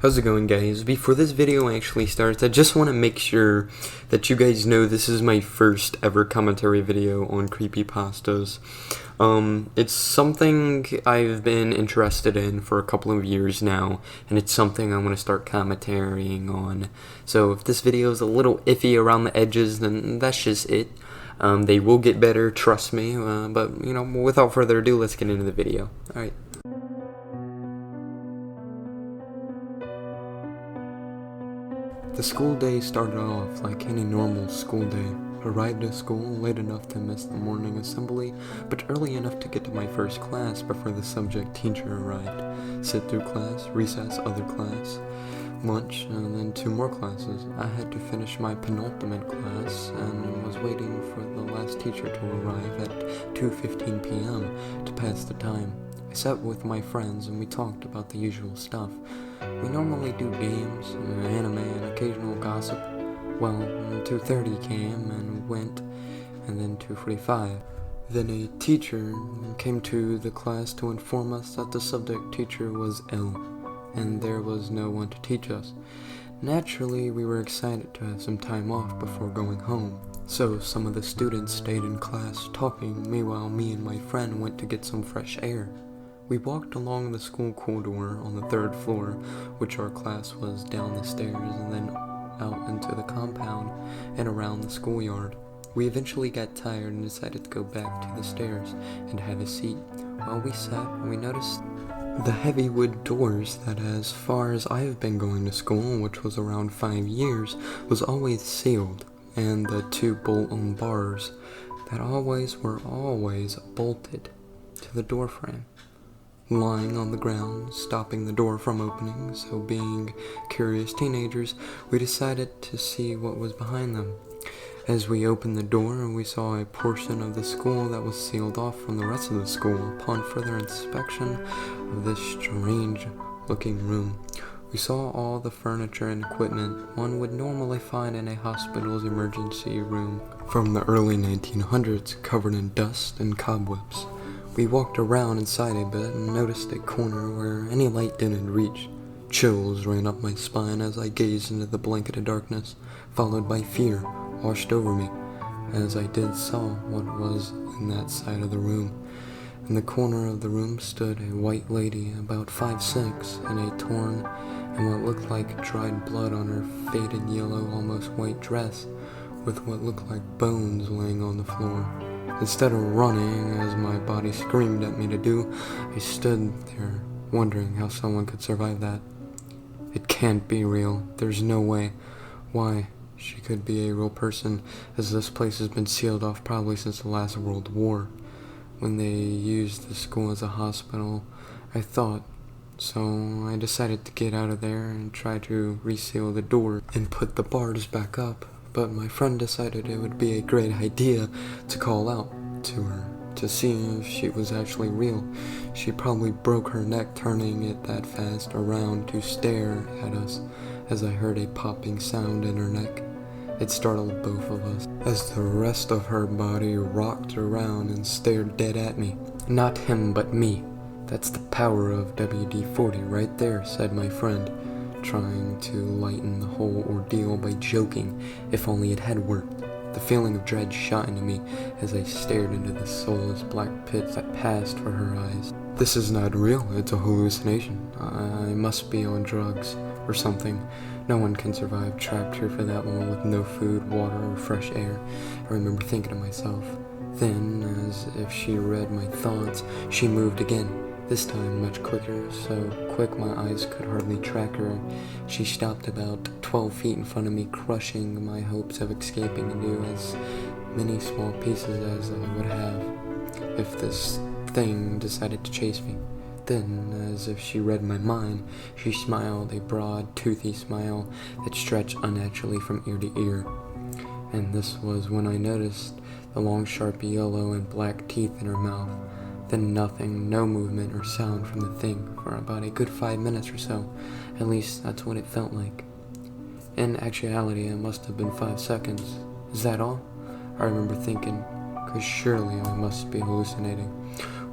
How's it going, guys? Before this video actually starts, I just want to make sure that you guys know this is my first ever commentary video on creepypastas. It's something I've been interested in for a couple of years now, and it's something I want to start commentarying on. So if this video is a little iffy around the edges, then that's just it. They will get better, trust me, but, without further ado, let's get into the video. Alright. The school day started off like any normal school day. Arrived at school late enough to miss the morning assembly, but early enough to get to my first class before the subject teacher arrived. Sit through class, recess, other class, lunch, and then 2 more classes. I had to finish my penultimate class and was waiting for the last teacher to arrive at 2:15 p.m. to pass the time. I sat with my friends and we talked about the usual stuff. We normally do games, anime, and occasional gossip. Well, 2:30 came and went, and then 2:45. Then a teacher came to the class to inform us that the subject teacher was ill, and there was no one to teach us. Naturally, we were excited to have some time off before going home, so some of the students stayed in class talking, meanwhile me and my friend went to get some fresh air. We walked along the school corridor on the 3rd floor, which our class was down the stairs, and then out into the compound and around the schoolyard. We eventually got tired and decided to go back to the stairs and have a seat. While we sat, we noticed the heavy wood doors that, as far as I've been going to school, which was around 5 years, was always sealed, and the 2 bolt-on bars that were always bolted to the door frame. Lying on the ground, stopping the door from opening, so being curious teenagers, we decided to see what was behind them. As we opened the door, we saw a portion of the school that was sealed off from the rest of the school. Upon further inspection of this strange-looking room, we saw all the furniture and equipment one would normally find in a hospital's emergency room from the early 1900s, covered in dust and cobwebs. We walked around inside a bit and noticed a corner where any light didn't reach. Chills ran up my spine as I gazed into the blanketed darkness, followed by fear washed over me as I saw what was in that side of the room. In the corner of the room stood a white lady about 5'6" in a torn and what looked like dried blood on her faded yellow, almost white dress, with what looked like bones laying on the floor. Instead of running, as my body screamed at me to do, I stood there, wondering how someone could survive that. It can't be real. There's no way. Why? She could be a real person, as this place has been sealed off probably since the last World War, when they used the school as a hospital, I thought. So I decided to get out of there and try to reseal the door and put the bars back up. But my friend decided it would be a great idea to call out to her to see if she was actually real. She probably broke her neck turning it that fast around to stare at us as I heard a popping sound in her neck. It startled both of us as the rest of her body rocked around and stared dead at me. Not him, but me. That's the power of WD-40 right there, said my friend, trying to lighten the whole ordeal by joking, if only it had worked. The feeling of dread shot into me as I stared into the soulless black pits that passed for her eyes. This is not real, it's a hallucination. I must be on drugs or something. No one can survive trapped here for that long with no food, water, or fresh air. I remember thinking to myself. Then, as if she read my thoughts, she moved again. This time much quicker, so quick my eyes could hardly track her. She stopped about 12 feet in front of me, crushing my hopes of escaping into as many small pieces as I would have if this thing decided to chase me. Then, as if she read my mind, she smiled, a broad, toothy smile that stretched unnaturally from ear to ear. And this was when I noticed the long, sharp yellow and black teeth in her mouth. Then nothing, no movement or sound from the thing for about a good 5 minutes or so. At least that's what it felt like. In actuality, it must have been 5 seconds. Is that all? I remember thinking, 'cause surely I must be hallucinating.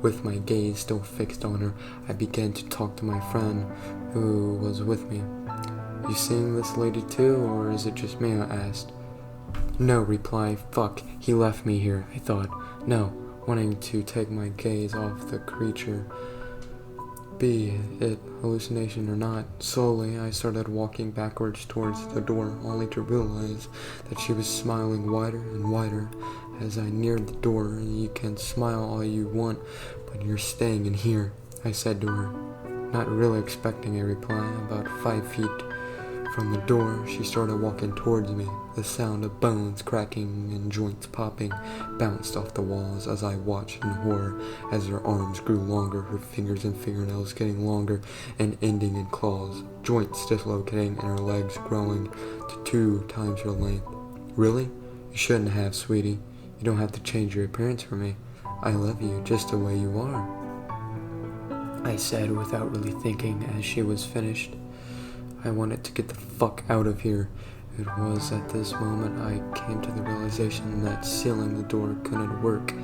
With my gaze still fixed on her, I began to talk to my friend who was with me. You seeing this lady too, or is it just me? I asked. No, reply. Fuck, he left me here, I thought. No, wanting to take my gaze off the creature. Be it hallucination or not, slowly I started walking backwards towards the door, only to realize that she was smiling wider and wider as I neared the door. You can smile all you want, but you're staying in here, I said to her, not really expecting a reply. About 5 feet from the door, she started walking towards me. The sound of bones cracking and joints popping bounced off the walls as I watched in horror as her arms grew longer, her fingers and fingernails getting longer and ending in claws, joints dislocating and her legs growing to 2 times her length. Really? You shouldn't have, sweetie. You don't have to change your appearance for me. I love you just the way you are, I said without really thinking as she was finished. I wanted to get the fuck out of here. It was at this moment I came to the realization that sealing the door couldn't work,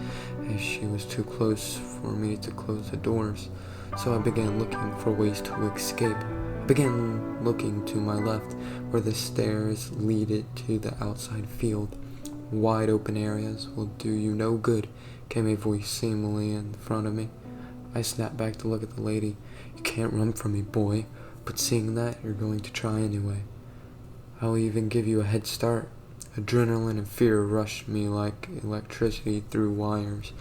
as she was too close for me to close the doors. So I began looking for ways to escape. I began looking to my left, where the stairs leaded to the outside field. Wide open areas will do you no good, came a voice seemingly in front of me. I snapped back to look at the lady. You can't run from me, boy. But seeing that, you're going to try anyway. I'll even give you a head start. Adrenaline and fear rushed me like electricity through wires.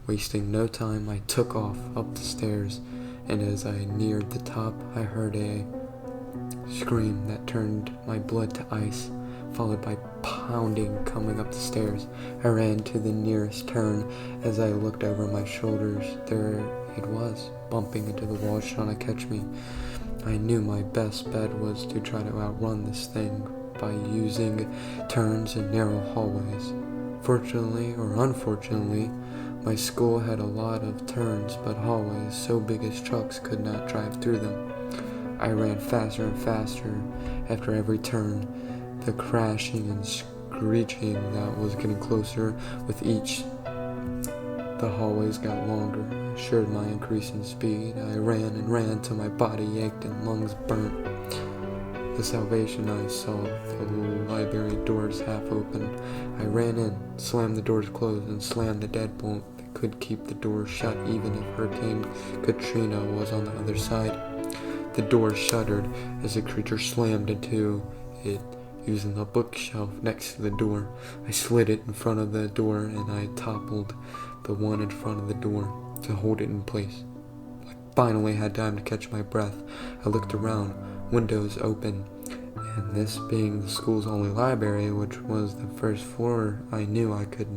Wasting no time, I took off up the stairs, and as I neared the top, I heard a scream that turned my blood to ice, followed by pounding coming up the stairs. I ran to the nearest turn. As I looked over my shoulders, there it was, bumping into the wall, trying to catch me. I knew my best bet was to try to outrun this thing by using turns and narrow hallways. Fortunately or unfortunately, my school had a lot of turns, but hallways so big as trucks could not drive through them. I ran faster and faster after every turn, the crashing and screeching that was getting closer with each. The hallways got longer, assured my increasing speed. I ran and ran till my body ached and lungs burnt. The salvation I saw, the library doors half open. I ran in, slammed the doors closed, and slammed the deadbolt that could keep the doors shut even if Hurricane Katrina was on the other side. The door shuddered as the creature slammed into it, using the bookshelf next to the door. I slid it in front of the door and I toppled the one in front of the door to hold it in place. I finally had time to catch my breath. I looked around, windows open, and this being the school's only library, which was the first floor, I knew I could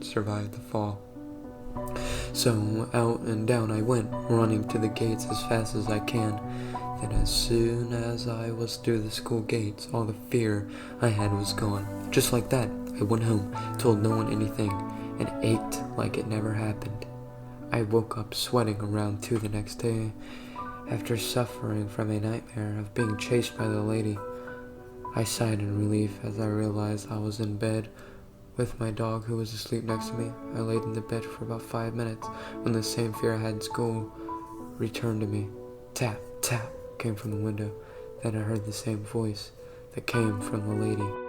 survive the fall. So out and down I went, running to the gates as fast as I can. Then as soon as I was through the school gates, all the fear I had was gone. Just like that, I went home, told no one anything, and ached like it never happened. I woke up sweating around 2 the next day, after suffering from a nightmare of being chased by the lady. I sighed in relief as I realized I was in bed with my dog who was asleep next to me. I laid in the bed for about 5 minutes when the same fear I had in school returned to me. Tap, tap came from the window. Then I heard the same voice that came from the lady.